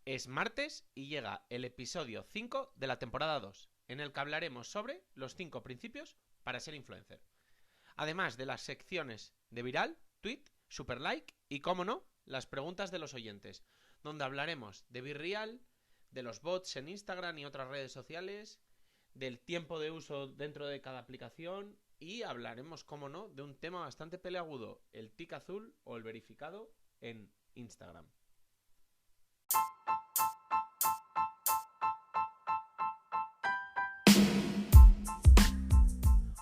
Es martes y llega el episodio 5 de la temporada 2, en el que hablaremos sobre los 5 principios para ser influencer. Además de las secciones de viral, tweet, super like y, como no, las preguntas de los oyentes, donde hablaremos de BeReal, de los bots en Instagram y otras redes sociales, del tiempo de uso dentro de cada aplicación y hablaremos, como no, de un tema bastante peleagudo, el tic azul o el verificado en Instagram.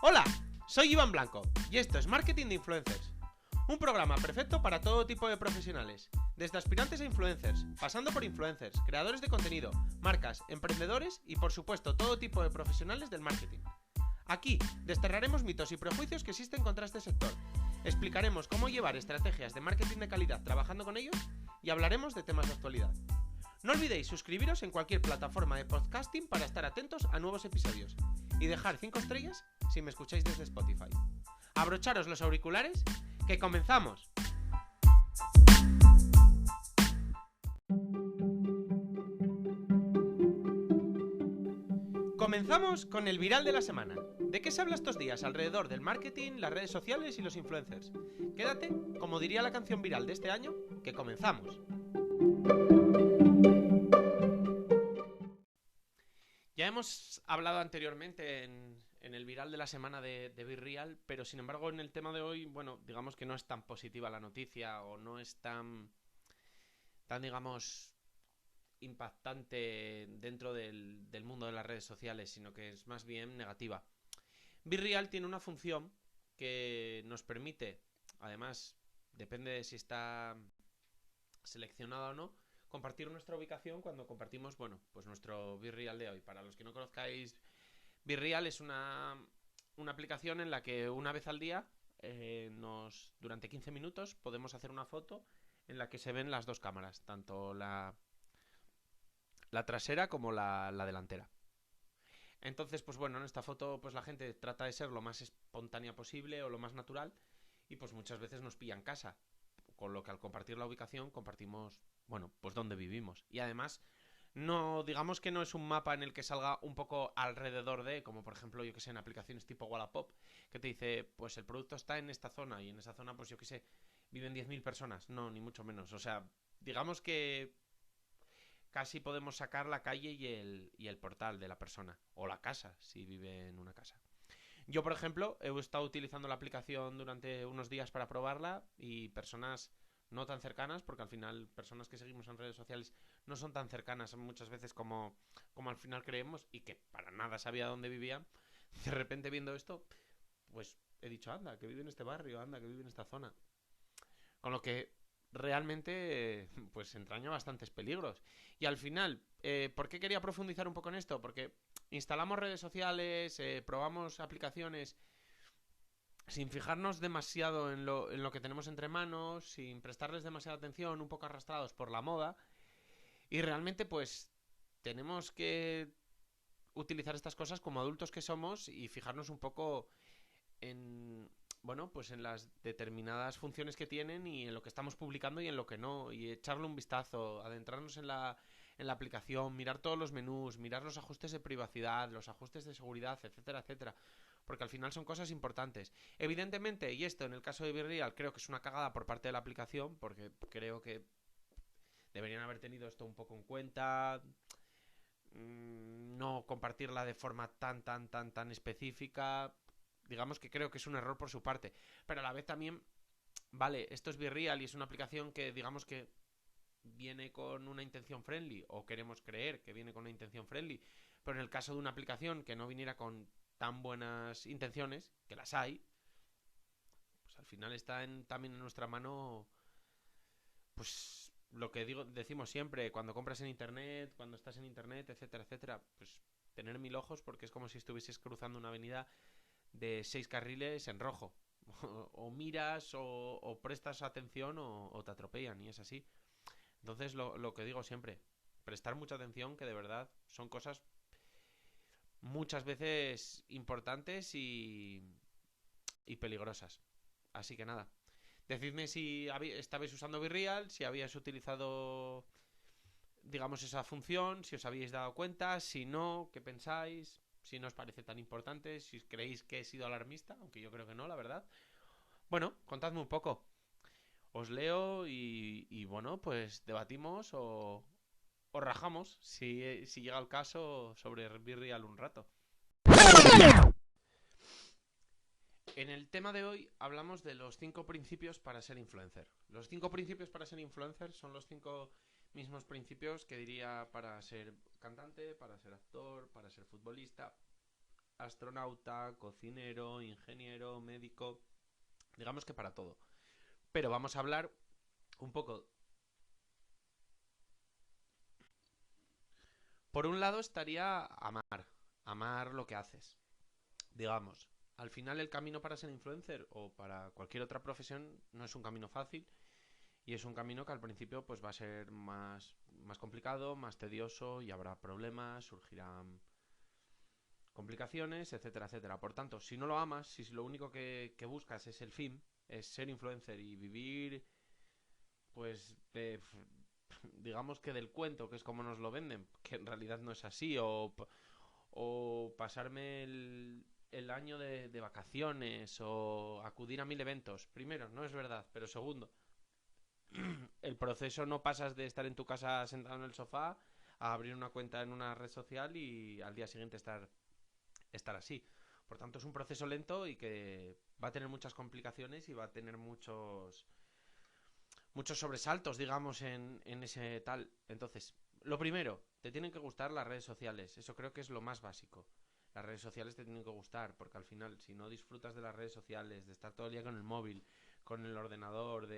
Hola, soy Iván Blanco y esto es Marketing de Influencers, un programa perfecto para todo tipo de profesionales, desde aspirantes a influencers, pasando por influencers, creadores de contenido, marcas, emprendedores y por supuesto todo tipo de profesionales del marketing. Aquí desterraremos mitos y prejuicios que existen contra este sector, explicaremos cómo llevar estrategias de marketing de calidad trabajando con ellos y hablaremos de temas de actualidad. No olvidéis suscribiros en cualquier plataforma de podcasting para estar atentos a nuevos episodios y dejar 5 estrellas si me escucháis desde Spotify. Abrocharos los auriculares, que comenzamos. Comenzamos con el viral de la semana. ¿De qué se habla estos días alrededor del marketing, las redes sociales y los influencers? Quédate, como diría la canción viral de este año, que comenzamos. Ya hemos hablado anteriormente en el viral de la semana de BeReal, pero sin embargo en el tema de hoy, bueno, digamos que no es tan positiva la noticia o no es tan digamos, impactante dentro del mundo de las redes sociales, sino que es más bien negativa. BeReal tiene una función que nos permite, además, depende de si está seleccionada o no, compartir nuestra ubicación cuando compartimos, bueno, pues nuestro BeReal de hoy. Para los que no conozcáis, BeReal es una aplicación en la que una vez al día, durante 15 minutos, podemos hacer una foto en la que se ven las dos cámaras, tanto la trasera como la delantera. Entonces, pues bueno, en esta foto pues la gente trata de ser lo más espontánea posible o lo más natural y pues muchas veces nos pilla en casa, con lo que al compartir la ubicación compartimos, bueno, pues dónde vivimos. Y además, no, digamos que no es un mapa en el que salga un poco alrededor de, como por ejemplo, yo que sé, en aplicaciones tipo Wallapop, que te dice, pues el producto está en esta zona y en esa zona, pues yo que sé, viven 10.000 personas. No, ni mucho menos. O sea, digamos que casi podemos sacar la calle y el portal de la persona, o la casa, si vive en una casa. Yo, por ejemplo, he estado utilizando la aplicación durante unos días para probarla y personas no tan cercanas, porque al final personas que seguimos en redes sociales no son tan cercanas muchas veces como al final creemos y que para nada sabía dónde vivían. De repente viendo esto, pues he dicho, anda, que vive en este barrio, anda, que vive en esta zona. Con lo que realmente pues entraña bastantes peligros. Y al final, ¿por qué quería profundizar un poco en esto? Porque instalamos redes sociales, probamos aplicaciones sin fijarnos demasiado en lo que tenemos entre manos, sin prestarles demasiada atención, un poco arrastrados por la moda. Y realmente pues tenemos que utilizar estas cosas como adultos que somos y fijarnos un poco en, bueno, pues en las determinadas funciones que tienen y en lo que estamos publicando y en lo que no, y echarle un vistazo, adentrarnos en la aplicación, mirar todos los menús, mirar los ajustes de privacidad, los ajustes de seguridad, etcétera, etcétera, porque al final son cosas importantes. Evidentemente, y esto en el caso de BeReal creo que es una cagada por parte de la aplicación, porque creo que deberían haber tenido esto un poco en cuenta, no compartirla de forma tan específica. Digamos que creo que es un error por su parte, pero a la vez también, vale, esto es BeReal y es una aplicación que digamos que viene con una intención friendly, o queremos creer que viene con una intención friendly, pero en el caso de una aplicación que no viniera con tan buenas intenciones, que las hay, pues al final está también en nuestra mano, pues lo que decimos siempre, cuando compras en internet, cuando estás en internet, etcétera, etcétera, pues tener 1000 ojos, porque es como si estuvieses cruzando una avenida de 6 carriles en rojo. O miras o prestas atención o te atropellan, y es así. Entonces lo que digo siempre, prestar mucha atención, que de verdad son cosas muchas veces importantes y peligrosas. Así que nada, decidme si estabais usando BeReal, si habíais utilizado digamos, esa función, si os habéis dado cuenta, si no, qué pensáis, si no os parece tan importante, si creéis que he sido alarmista, aunque yo creo que no, la verdad. Bueno, contadme un poco. Os leo y bueno, pues debatimos o rajamos, si llega el caso, sobre Virreal un rato. En el tema de hoy hablamos de los 5 principios para ser influencer. Los 5 principios para ser influencer son los 5 mismos principios que diría para ser cantante, para ser actor, para ser futbolista, astronauta, cocinero, ingeniero, médico, digamos que para todo. Pero vamos a hablar un poco. Por un lado estaría amar lo que haces. Digamos, al final el camino para ser influencer o para cualquier otra profesión no es un camino fácil y es un camino que al principio pues va a ser más complicado, más tedioso y habrá problemas, surgirán complicaciones, etcétera, etcétera. Por tanto, si no lo amas, si lo único que buscas es el fin, es ser influencer y vivir pues digamos que del cuento, que es como nos lo venden, que en realidad no es así, o pasarme el año de vacaciones o acudir a 1000 eventos. Primero, no es verdad, pero segundo, el proceso no pasas de estar en tu casa sentado en el sofá a abrir una cuenta en una red social y al día siguiente estar así. Por tanto, es un proceso lento y que va a tener muchas complicaciones y va a tener muchos sobresaltos, digamos, en ese tal. Entonces, lo primero, te tienen que gustar las redes sociales. Eso creo que es lo más básico. Las redes sociales te tienen que gustar, porque al final, si no disfrutas de las redes sociales, de estar todo el día con el móvil, con el ordenador,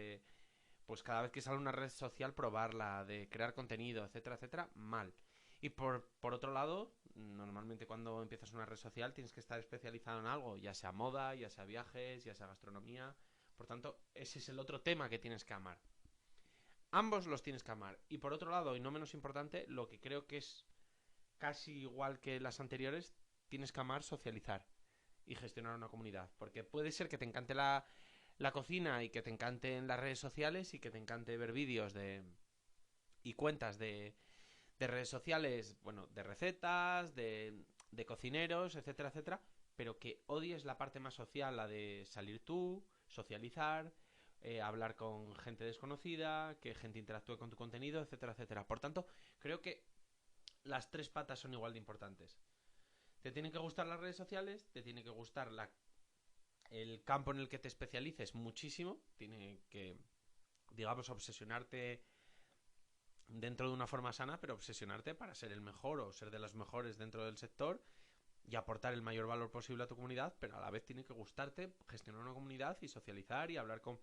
pues cada vez que sale una red social, probarla, de crear contenido, etcétera, etcétera, mal. Y por otro lado, normalmente cuando empiezas una red social tienes que estar especializado en algo, ya sea moda, ya sea viajes, ya sea gastronomía. Por tanto, ese es el otro tema que tienes que amar. Ambos los tienes que amar. Y por otro lado, y no menos importante, lo que creo que es casi igual que las anteriores, tienes que amar socializar y gestionar una comunidad. Porque puede ser que te encante la cocina y que te encanten las redes sociales y que te encante ver vídeos y cuentas de redes sociales, bueno, de recetas, de cocineros, etcétera, etcétera, pero que odies la parte más social, la de salir tú, socializar, hablar con gente desconocida, que gente interactúe con tu contenido, etcétera, etcétera. Por tanto, creo que las 3 patas son igual de importantes. Te tienen que gustar las redes sociales, te tiene que gustar el campo en el que te especialices muchísimo, tiene que, digamos, obsesionarte dentro de una forma sana, pero obsesionarte para ser el mejor o ser de los mejores dentro del sector y aportar el mayor valor posible a tu comunidad, pero a la vez tiene que gustarte gestionar una comunidad y socializar y hablar con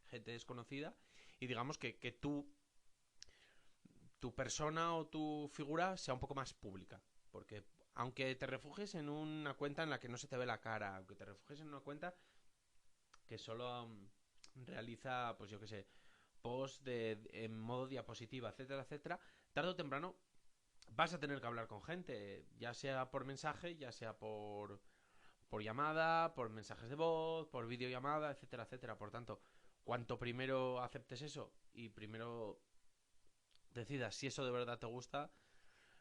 gente desconocida y digamos que tu persona o tu figura sea un poco más pública, porque aunque te refugies en una cuenta en la que no se te ve la cara, aunque te refugies en una cuenta que solo realiza, pues yo qué sé, post en modo diapositiva, etcétera, etcétera, tarde o temprano vas a tener que hablar con gente, ya sea por mensaje, ya sea por llamada, por mensajes de voz, por videollamada, etcétera, etcétera. Por tanto, cuanto primero aceptes eso y primero decidas si eso de verdad te gusta,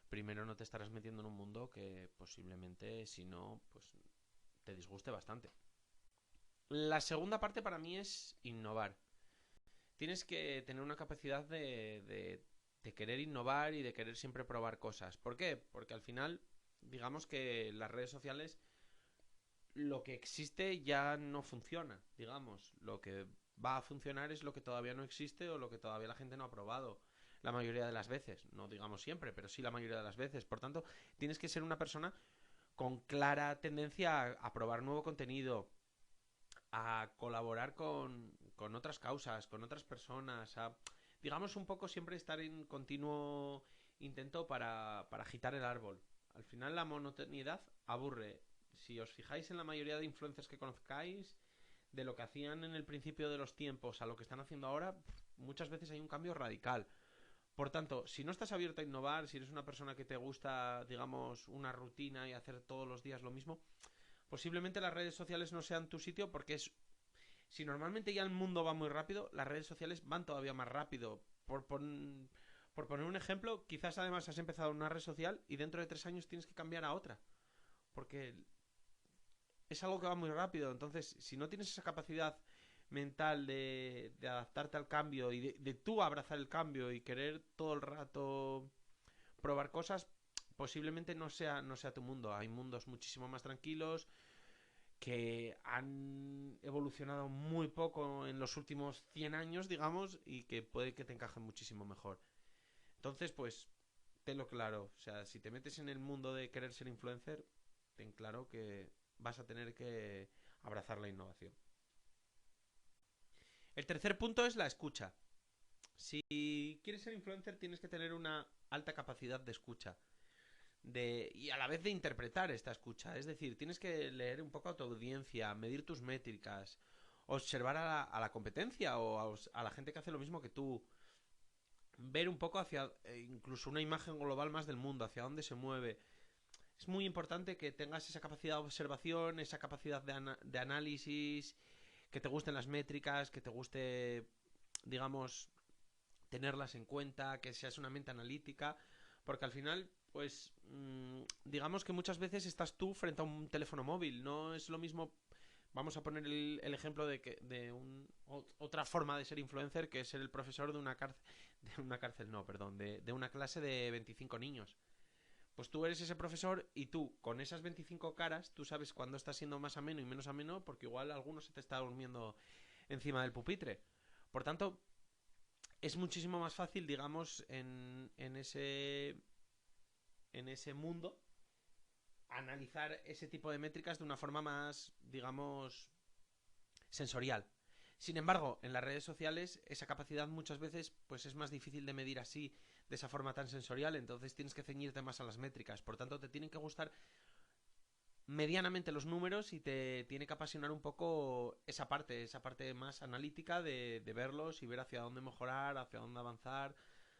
primero no te estarás metiendo en un mundo que posiblemente, si no, pues te disguste bastante. La segunda parte para mí es innovar. Tienes que tener una capacidad de querer innovar y de querer siempre probar cosas. ¿Por qué? Porque al final, digamos que las redes sociales, lo que existe ya no funciona, digamos. Lo que va a funcionar es lo que todavía no existe o lo que todavía la gente no ha probado. La mayoría de las veces, no digamos siempre, pero sí la mayoría de las veces. Por tanto, tienes que ser una persona con clara tendencia a probar nuevo contenido, a colaborar con otras causas, con otras personas, a, digamos, un poco siempre estar en continuo intento para agitar el árbol. Al final la monotonidad aburre. Si os fijáis en la mayoría de influencers que conozcáis, de lo que hacían en el principio de los tiempos a lo que están haciendo ahora, muchas veces hay un cambio radical. Por tanto, si no estás abierto a innovar, si eres una persona que te gusta, digamos, una rutina y hacer todos los días lo mismo, posiblemente las redes sociales no sean tu sitio porque si normalmente ya el mundo va muy rápido, las redes sociales van todavía más rápido. Por poner un ejemplo, quizás además has empezado una red social y dentro de 3 años tienes que cambiar a otra. Porque es algo que va muy rápido. Entonces, si no tienes esa capacidad mental de adaptarte al cambio y de tú abrazar el cambio y querer todo el rato probar cosas, posiblemente no sea tu mundo. Hay mundos muchísimo más tranquilos que han evolucionado muy poco en los últimos 100 años, digamos, y que puede que te encajen muchísimo mejor. Entonces, pues, tenlo claro. O sea, si te metes en el mundo de querer ser influencer, ten claro que vas a tener que abrazar la innovación. El tercer punto es la escucha. Si quieres ser influencer, tienes que tener una alta capacidad de escucha. Y a la vez de interpretar esta escucha. Es decir, tienes que leer un poco a tu audiencia, medir tus métricas, observar a la competencia o a la gente que hace lo mismo que tú, ver un poco hacia incluso una imagen global más del mundo, hacia dónde se mueve. Es muy importante que tengas esa capacidad de observación, esa capacidad de análisis, que te gusten las métricas, que te guste, digamos, tenerlas en cuenta, que seas una mente analítica, porque al final, pues, digamos que muchas veces estás tú frente a un teléfono móvil, no es lo mismo. Vamos a poner el ejemplo otra forma de ser influencer, que es ser el profesor de una cárcel, no, perdón, de una clase de 25 niños. Pues tú eres ese profesor y tú, con esas 25 caras, tú sabes cuándo está siendo más ameno y menos ameno, porque igual alguno se te está durmiendo encima del pupitre. Por tanto, es muchísimo más fácil, digamos, en ese mundo, analizar ese tipo de métricas de una forma más, digamos, sensorial. Sin embargo, en las redes sociales esa capacidad muchas veces pues es más difícil de medir así, de esa forma tan sensorial, entonces tienes que ceñirte más a las métricas. Por tanto, te tienen que gustar medianamente los números y te tiene que apasionar un poco esa parte más analítica de verlos y ver hacia dónde mejorar, hacia dónde avanzar,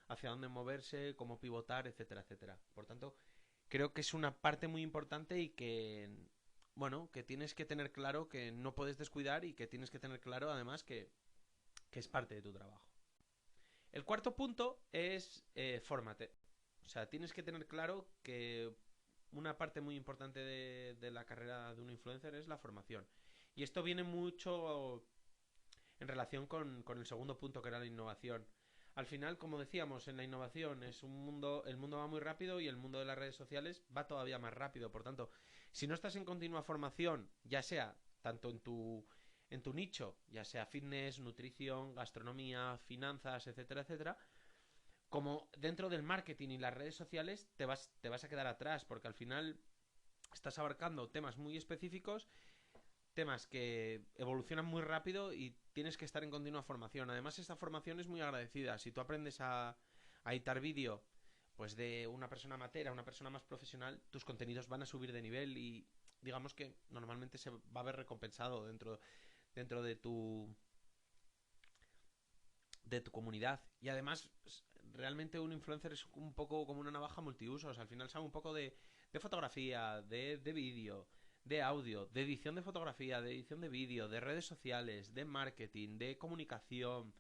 hacia dónde moverse, cómo pivotar, etcétera, etcétera. Por tanto, creo que es una parte muy importante y que, bueno, que tienes que tener claro que no puedes descuidar y que tienes que tener claro además que es parte de tu trabajo. El cuarto punto es fórmate. O sea, tienes que tener claro que una parte muy importante de la carrera de un influencer es la formación. Y esto viene mucho en relación con el segundo punto, que era la innovación. Al final, como decíamos, en la innovación el mundo va muy rápido y el mundo de las redes sociales va todavía más rápido. Por tanto, si no estás en continua formación, ya sea tanto en tu nicho, ya sea fitness, nutrición, gastronomía, finanzas, etcétera, etcétera, como dentro del marketing y las redes sociales, te vas a quedar atrás, porque al final estás abarcando temas muy específicos, temas que evolucionan muy rápido y tienes que estar en continua formación. Además, esta formación es muy agradecida. Si tú aprendes a editar vídeo, pues de una persona amateur a una persona más profesional, tus contenidos van a subir de nivel y digamos que normalmente se va a ver recompensado dentro de tu comunidad. Y además, realmente un influencer es un poco como una navaja multiusos. Al final sabe un poco de fotografía, de vídeo, de audio, de edición de fotografía, de edición de vídeo, de redes sociales, de marketing, de comunicación.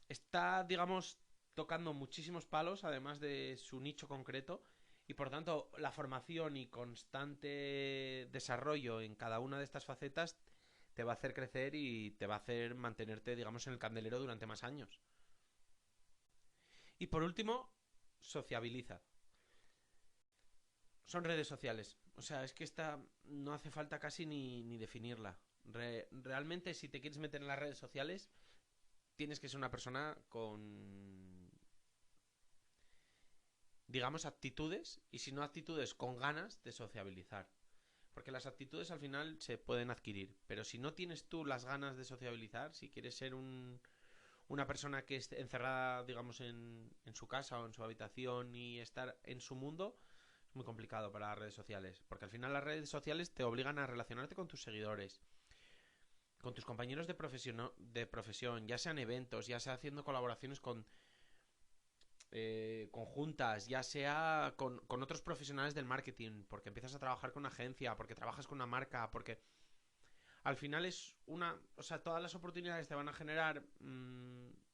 Está, digamos, tocando muchísimos palos, además de su nicho concreto. Y por tanto, la formación y constante desarrollo en cada una de estas facetas te va a hacer crecer y te va a hacer mantenerte, digamos, en el candelero durante más años. Y por último, sociabiliza. Son redes sociales. O sea, es que esta no hace falta casi ni definirla. Realmente, si te quieres meter en las redes sociales, tienes que ser una persona con, digamos, aptitudes, y si no aptitudes, con ganas de sociabilizar. Porque las aptitudes al final se pueden adquirir, pero si no tienes tú las ganas de sociabilizar, si quieres ser una persona que esté encerrada, digamos, en su casa o en su habitación y estar en su mundo, es muy complicado para las redes sociales. Porque al final las redes sociales te obligan a relacionarte con tus seguidores, con tus compañeros de profesión, ya sean eventos, ya sea haciendo colaboraciones conjuntas, ya sea con otros profesionales del marketing, porque empiezas a trabajar con una agencia, porque trabajas con una marca, porque al final o sea, todas las oportunidades te van a generar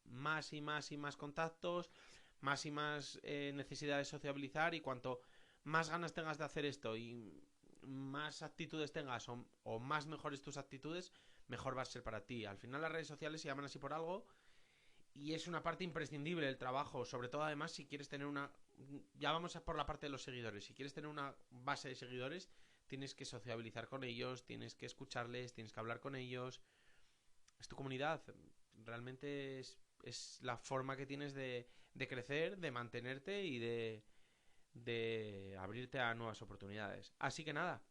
más y más y más contactos, más y más necesidad de sociabilizar, y cuanto más ganas tengas de hacer esto y más actitudes tengas o más mejores tus actitudes, mejor va a ser para ti. Al final las redes sociales se llaman así por algo y es una parte imprescindible del trabajo, sobre todo además si quieres tener una... Ya vamos a por la parte de los seguidores. Si quieres tener una base de seguidores, tienes que sociabilizar con ellos, tienes que escucharles, tienes que hablar con ellos. Es tu comunidad. Realmente es la forma que tienes de crecer, de mantenerte y de abrirte a nuevas oportunidades. Así que nada,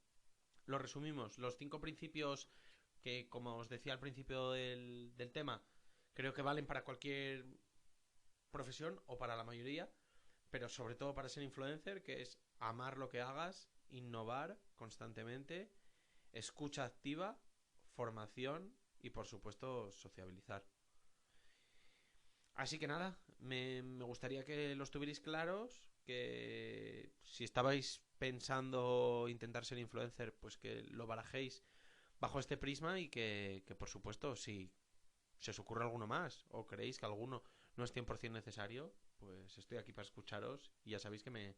lo resumimos. Los 5 principios que, como os decía al principio del tema, creo que valen para cualquier profesión o para la mayoría, pero sobre todo para ser influencer, que es amar lo que hagas, innovar constantemente, escucha activa, formación y por supuesto sociabilizar. Así que nada, me gustaría que los tuvierais claros, que si estabais pensando intentar ser influencer, pues que lo barajéis bajo este prisma y que por supuesto, si se os ocurre alguno más o creéis que alguno no es 100% necesario, pues estoy aquí para escucharos y ya sabéis que me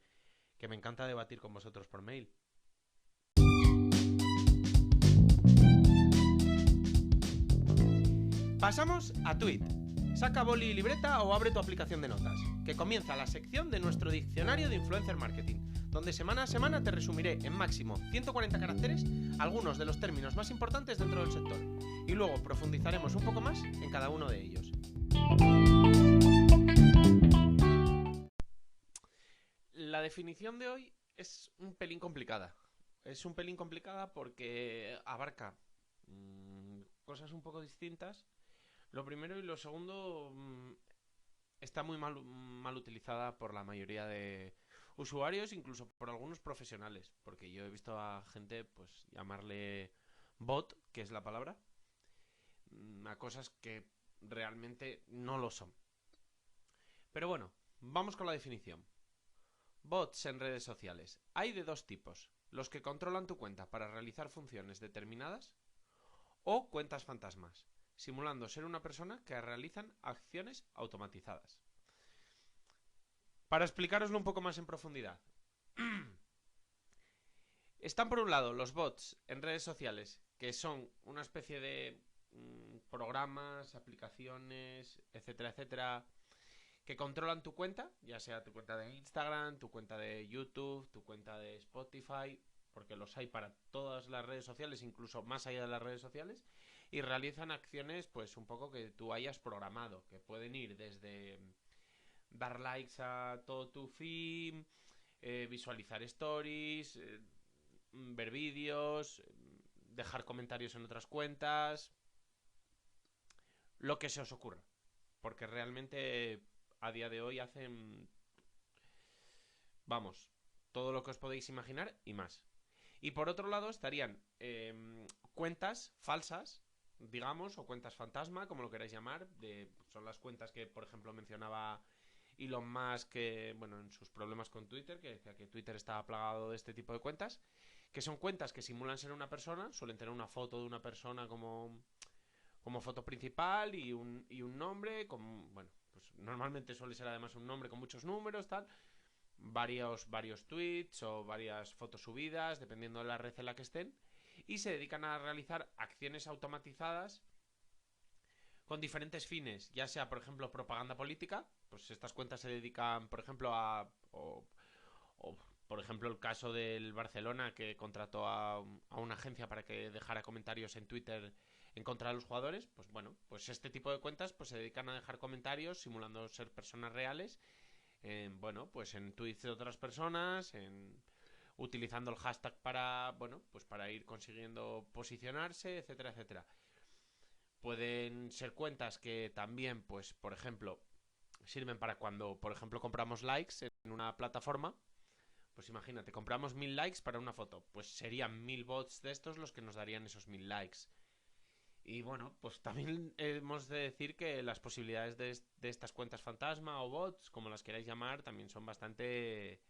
encanta debatir con vosotros por mail. Pasamos a Tweet. Saca boli y libreta o abre tu aplicación de notas, que comienza la sección de nuestro diccionario de influencer marketing, donde semana a semana te resumiré en máximo 140 caracteres algunos de los términos más importantes dentro del sector, y luego profundizaremos un poco más en cada uno de ellos. La definición de hoy es un pelín complicada. Es un pelín complicada porque abarca cosas un poco distintas. Lo primero y lo segundo está muy mal utilizada por la mayoría de usuarios, incluso por algunos profesionales, porque yo he visto a gente pues llamarle bot, que es la palabra, a cosas que realmente no lo son. Pero bueno, vamos con la definición. Bots en redes sociales. Hay de dos tipos: los que controlan tu cuenta para realizar funciones determinadas, o cuentas fantasmas, simulando ser una persona que realizan acciones automatizadas. Para explicaroslo un poco más en profundidad. Están por un lado los bots en redes sociales, que son una especie de programas, aplicaciones, etcétera, etcétera, que controlan tu cuenta, ya sea tu cuenta de Instagram, tu cuenta de YouTube, tu cuenta de Spotify, porque los hay para todas las redes sociales, incluso más allá de las redes sociales, y realizan acciones pues un poco que tú hayas programado, que pueden ir desde dar likes a todo tu feed, visualizar stories, ver vídeos, dejar comentarios en otras cuentas, lo que se os ocurra, porque realmente a día de hoy hacen, vamos, todo lo que os podéis imaginar y más. Y por otro lado estarían cuentas falsas, digamos, o cuentas fantasma, como lo queráis llamar. Son las cuentas que, por ejemplo, mencionaba Elon Musk, que, bueno, en sus problemas con Twitter, que decía que Twitter estaba plagado de este tipo de cuentas, que son cuentas que simulan ser una persona, suelen tener una foto de una persona como foto principal y un nombre, bueno, pues normalmente suele ser además un nombre con muchos números, tal, varios tweets o varias fotos subidas, dependiendo de la red en la que estén, y se dedican a realizar acciones automatizadas con diferentes fines, ya sea, por ejemplo, propaganda política. Pues estas cuentas se dedican, por ejemplo, o por ejemplo, el caso del Barcelona, que contrató a una agencia para que dejara comentarios en Twitter en contra de los jugadores. Pues bueno, pues este tipo de cuentas pues se dedican a dejar comentarios simulando ser personas reales, bueno, pues en tweets de otras personas, utilizando el hashtag para, bueno, pues para ir consiguiendo posicionarse, etcétera, etcétera. Pueden ser cuentas que también, pues, por ejemplo, sirven para cuando, por ejemplo, compramos likes en una plataforma. Pues imagínate, compramos 1000 likes para una foto. Pues serían 1000 bots de estos los que nos darían esos 1000 likes. Y bueno, pues también hemos de decir que las posibilidades de estas cuentas fantasma o bots, como las queráis llamar, también son bastante,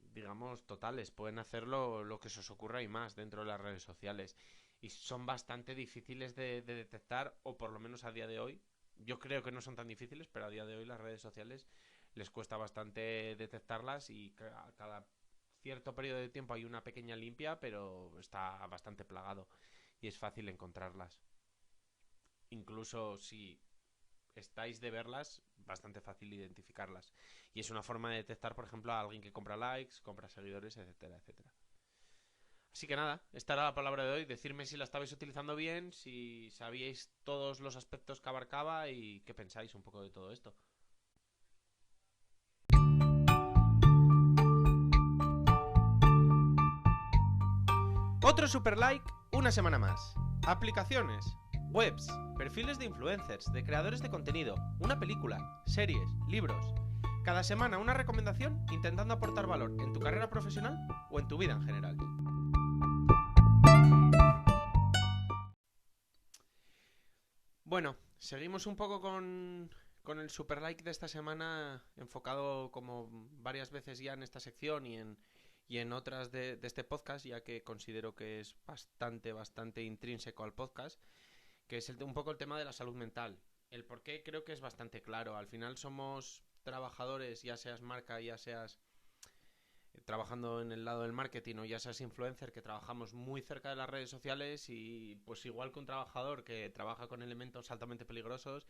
digamos, totales. Pueden hacerlo lo que se os ocurra y más dentro de las redes sociales. Y son bastante difíciles de detectar, o por lo menos a día de hoy, yo creo que no son tan difíciles, pero a día de hoy las redes sociales les cuesta bastante detectarlas y cada cierto periodo de tiempo hay una pequeña limpia, pero está bastante plagado y es fácil encontrarlas. Incluso si estáis de verlas, bastante fácil identificarlas. Y es una forma de detectar, por ejemplo, a alguien que compra likes, compra seguidores, etcétera, etcétera. Así que nada, esta era la palabra de hoy. Decirme si la estabais utilizando bien, si sabíais todos los aspectos que abarcaba y qué pensáis un poco de todo esto. Otro super like, una semana más. Aplicaciones, webs, perfiles de influencers, de creadores de contenido, una película, series, libros. Cada semana una recomendación intentando aportar valor en tu carrera profesional o en tu vida en general. Bueno, seguimos un poco con el super like de esta semana, enfocado como varias veces ya en esta sección y en otras de este podcast, ya que considero que es bastante intrínseco al podcast, que es un poco el tema de la salud mental. El por qué creo que es bastante claro. Al final somos trabajadores, ya seas marca, ya seas trabajando en el lado del marketing o ya seas influencer, que trabajamos muy cerca de las redes sociales y pues igual que un trabajador que trabaja con elementos altamente peligrosos,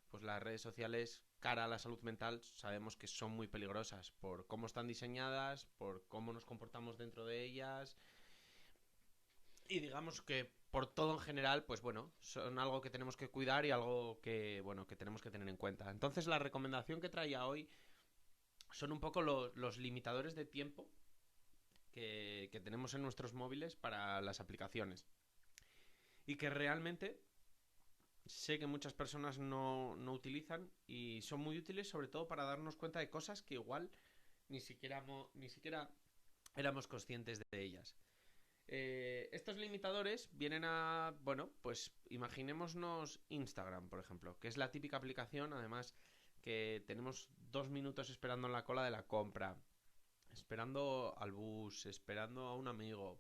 pues las redes sociales cara a la salud mental sabemos que son muy peligrosas por cómo están diseñadas, por cómo nos comportamos dentro de ellas y digamos que por todo en general, pues bueno, son algo que tenemos que cuidar y algo que, bueno, que tenemos que tener en cuenta. Entonces la recomendación que traía hoy son un poco los limitadores de tiempo que tenemos en nuestros móviles para las aplicaciones. Y que realmente sé que muchas personas no utilizan y son muy útiles sobre todo para darnos cuenta de cosas que igual ni siquiera éramos conscientes de ellas. Estos limitadores vienen a, bueno, pues imaginémonos Instagram, por ejemplo, que es la típica aplicación, además, que tenemos 2 minutos esperando en la cola de la compra, esperando al bus, esperando a un amigo,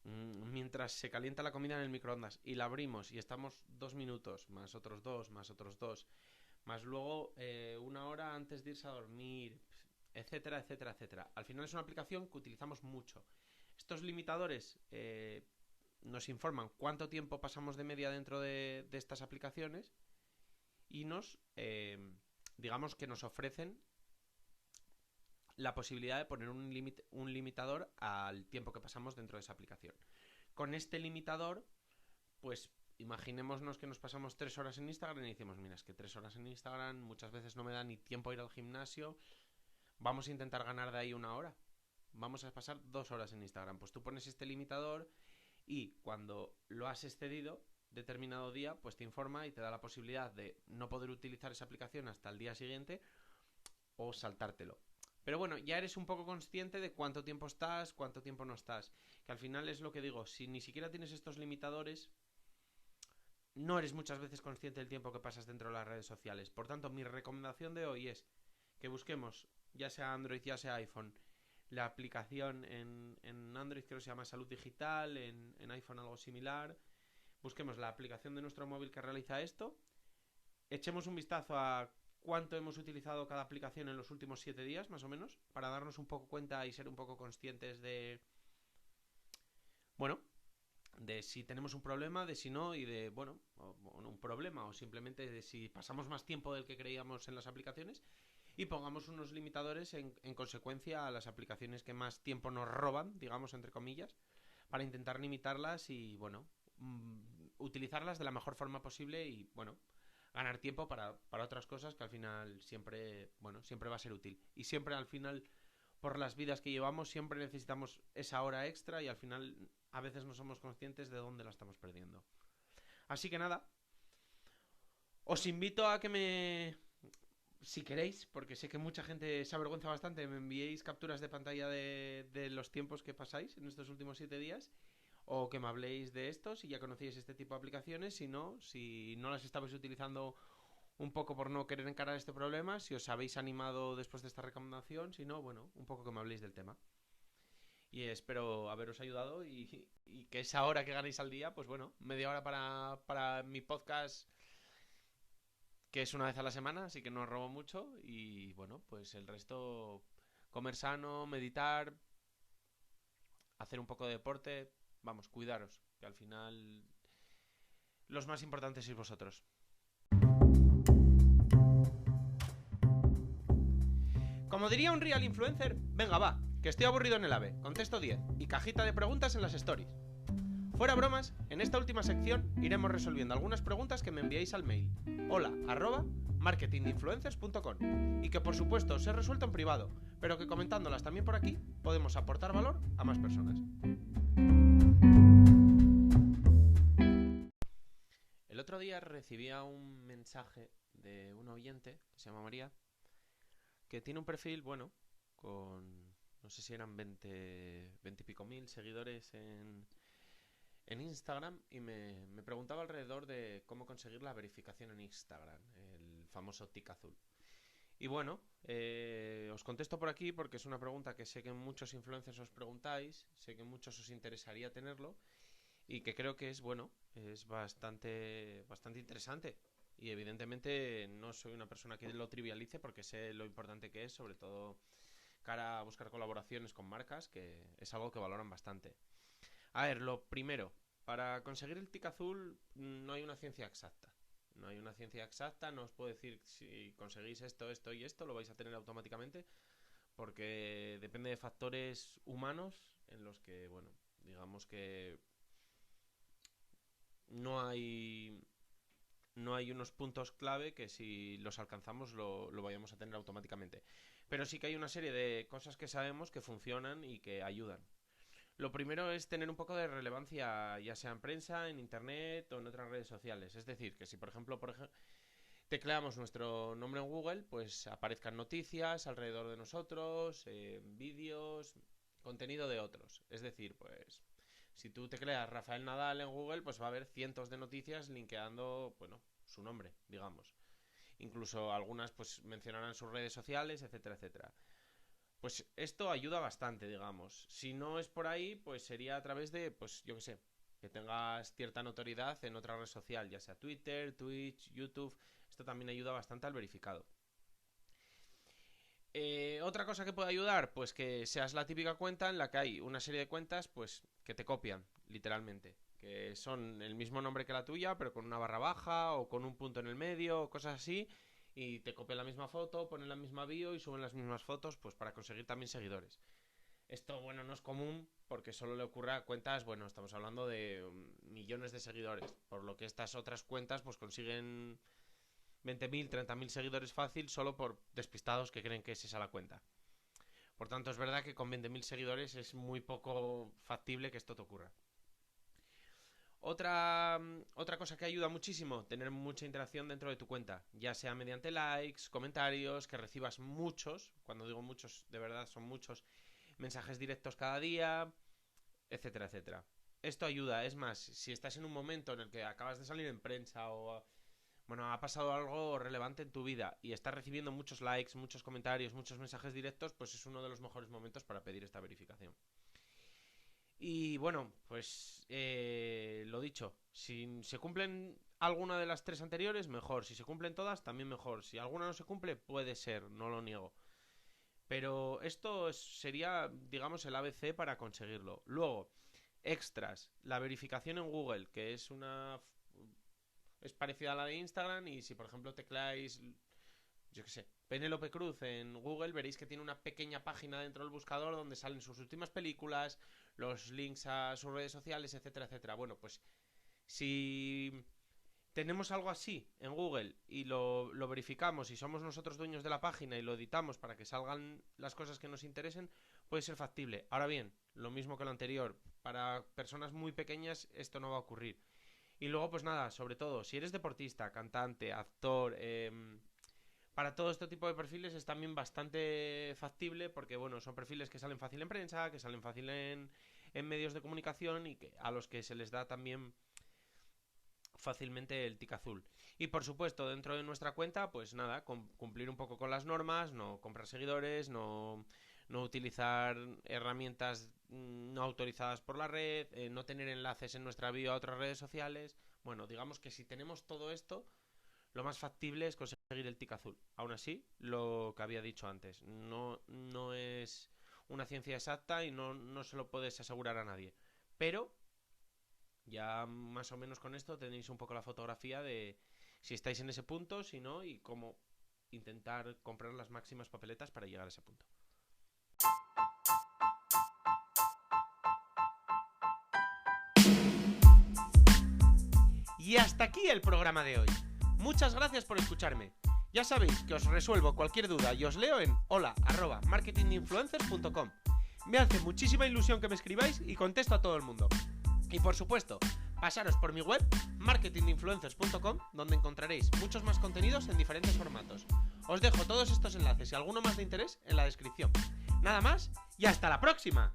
mientras se calienta la comida en el microondas y la abrimos y estamos 2 minutos, más otros dos, más otros dos, más luego una hora antes de irse a dormir, etcétera, etcétera, etcétera. Al final es una aplicación que utilizamos mucho. Estos limitadores nos informan cuánto tiempo pasamos de media dentro de estas aplicaciones y digamos que nos ofrecen la posibilidad de poner un limitador al tiempo que pasamos dentro de esa aplicación. Con este limitador, pues imaginémonos que nos pasamos 3 horas en Instagram y decimos, mira, es que 3 horas en Instagram muchas veces no me da ni tiempo a ir al gimnasio, vamos a intentar ganar de ahí una hora. Vamos a pasar 2 horas en Instagram. Pues tú pones este limitador y cuando lo has excedido determinado día, pues te informa y te da la posibilidad de no poder utilizar esa aplicación hasta el día siguiente o saltártelo. Pero bueno, ya eres un poco consciente de cuánto tiempo estás, cuánto tiempo no estás. Que al final es lo que digo, si ni siquiera tienes estos limitadores, no eres muchas veces consciente del tiempo que pasas dentro de las redes sociales. Por tanto, mi recomendación de hoy es que busquemos, ya sea Android, ya sea iPhone, la aplicación en Android creo que se llama Salud Digital, en iPhone algo similar. Busquemos la aplicación de nuestro móvil que realiza esto, echemos un vistazo a cuánto hemos utilizado cada aplicación en los últimos 7 días, más o menos, para darnos un poco cuenta y ser un poco conscientes de, bueno, de si tenemos un problema, de si no, y de, bueno, o no un problema, o simplemente de si pasamos más tiempo del que creíamos en las aplicaciones, y pongamos unos limitadores en consecuencia a las aplicaciones que más tiempo nos roban, digamos, entre comillas, para intentar limitarlas y, bueno, utilizarlas de la mejor forma posible y, bueno, ganar tiempo para otras cosas que al final siempre, bueno, siempre va a ser útil. Y siempre al final, por las vidas que llevamos, siempre necesitamos esa hora extra y al final a veces no somos conscientes de dónde la estamos perdiendo. Así que nada, os invito a que si queréis, porque sé que mucha gente se avergüenza bastante, me enviéis capturas de pantalla de los tiempos que pasáis en estos últimos 7 días o que me habléis de esto si ya conocíais este tipo de aplicaciones, si no las estabais utilizando un poco por no querer encarar este problema, si os habéis animado después de esta recomendación, si no, bueno, un poco que me habléis del tema. Y espero haberos ayudado y que esa hora que ganéis al día, pues bueno, media hora para mi podcast que es una vez a la semana, así que no robo mucho. Y bueno, pues el resto, comer sano, meditar, hacer un poco de deporte, vamos, cuidaros, que al final los más importantes sois vosotros. Como diría un real influencer, venga va, que estoy aburrido en el AVE, contesto 10 y cajita de preguntas en las stories. Fuera bromas, en esta última sección iremos resolviendo algunas preguntas que me enviáis al mail hola@marketinginfluencers.com y que por supuesto os he resuelto en privado, pero que comentándolas también por aquí podemos aportar valor a más personas. El otro día recibía un mensaje de un oyente que se llama María, que tiene un perfil, bueno, con no sé si eran 20 y pico mil seguidores en Instagram, y me preguntaba alrededor de cómo conseguir la verificación en Instagram, el famoso tic azul. Y bueno, os contesto por aquí porque es una pregunta que sé que muchos influencers os preguntáis, sé que muchos os interesaría tenerlo y que creo que es, bueno, es bastante interesante. Y evidentemente no soy una persona que lo trivialice porque sé lo importante que es, sobre todo cara a buscar colaboraciones con marcas, que es algo que valoran bastante. A ver, lo primero, para conseguir el tic azul no hay una ciencia exacta. No hay una ciencia exacta, no os puedo decir si conseguís esto, esto y esto, lo vais a tener automáticamente, porque depende de factores humanos en los que, bueno, digamos que no hay no hay unos puntos clave que si los alcanzamos lo vayamos a tener automáticamente. Pero sí que hay una serie de cosas que sabemos que funcionan y que ayudan. Lo primero es tener un poco de relevancia, ya sea en prensa, en internet o en otras redes sociales. Es decir, que si por ejemplo tecleamos nuestro nombre en Google, pues aparezcan noticias alrededor de nosotros, vídeos, contenido de otros. Es decir, pues si tú tecleas Rafael Nadal en Google, pues va a haber cientos de noticias linkeando, bueno, su nombre, digamos. Incluso algunas pues mencionarán sus redes sociales, etcétera, etcétera. Pues esto ayuda bastante, digamos. Si no es por ahí, pues sería a través de, pues yo qué sé, que tengas cierta notoriedad en otra red social, ya sea Twitter, Twitch, YouTube. Esto también ayuda bastante al verificado. Otra cosa que puede ayudar, pues que seas la típica cuenta en la que hay una serie de cuentas, pues que te copian, literalmente. Que son el mismo nombre que la tuya, pero con una barra baja o con un punto en el medio o cosas así. Y te copian la misma foto, ponen la misma bio y suben las mismas fotos, pues para conseguir también seguidores. Esto, bueno, no es común porque solo le ocurre a cuentas, bueno, estamos hablando de millones de seguidores. Por lo que estas otras cuentas, pues consiguen 20.000, 30.000 seguidores fácil solo por despistados que creen que es esa la cuenta. Por tanto, es verdad que con 20.000 seguidores es muy poco factible que esto te ocurra. Otra cosa que ayuda muchísimo, tener mucha interacción dentro de tu cuenta, ya sea mediante likes, comentarios, que recibas muchos, cuando digo muchos, de verdad son muchos, mensajes directos cada día, etcétera, etcétera. Esto ayuda, es más, si estás en un momento en el que acabas de salir en prensa o bueno, ha pasado algo relevante en tu vida y estás recibiendo muchos likes, muchos comentarios, muchos mensajes directos, pues es uno de los mejores momentos para pedir esta verificación. Y bueno, pues lo dicho, si se cumplen alguna de las tres anteriores, mejor. Si se cumplen todas, también mejor. Si alguna no se cumple, puede ser, no lo niego. Pero esto sería, digamos, el ABC para conseguirlo. Luego, extras, la verificación en Google, que es parecida a la de Instagram, y si por ejemplo tecleáis, yo qué sé, Penélope Cruz en Google, veréis que tiene una pequeña página dentro del buscador donde salen sus últimas películas, los links a sus redes sociales, etcétera, etcétera. Bueno, pues si tenemos algo así en Google y lo verificamos y somos nosotros dueños de la página y lo editamos para que salgan las cosas que nos interesen, puede ser factible. Ahora bien, lo mismo que lo anterior, para personas muy pequeñas esto no va a ocurrir. Y luego, pues nada, sobre todo, si eres deportista, cantante, actor, para todo este tipo de perfiles es también bastante factible porque, bueno, son perfiles que salen fácil en prensa, que salen fácil en medios de comunicación y que a los que se les da también fácilmente el tic azul. Y por supuesto, dentro de nuestra cuenta, pues nada, cumplir un poco con las normas, no comprar seguidores, no utilizar herramientas no autorizadas por la red, no tener enlaces en nuestra bio a otras redes sociales. Bueno, digamos que si tenemos todo esto, lo más factible es conseguir el tic azul. Aún así, lo que había dicho antes, no es una ciencia exacta y no se lo puedes asegurar a nadie. Pero ya más o menos con esto tenéis un poco la fotografía de si estáis en ese punto, si no, y cómo intentar comprar las máximas papeletas para llegar a ese punto. Y hasta aquí el programa de hoy. Muchas gracias por escucharme. Ya sabéis que os resuelvo cualquier duda y os leo en hola@marketinginfluencers.com. Me hace muchísima ilusión que me escribáis y contesto a todo el mundo. Y por supuesto, pasaros por mi web marketinginfluencers.com, donde encontraréis muchos más contenidos en diferentes formatos. Os dejo todos estos enlaces y alguno más de interés en la descripción. Nada más y hasta la próxima.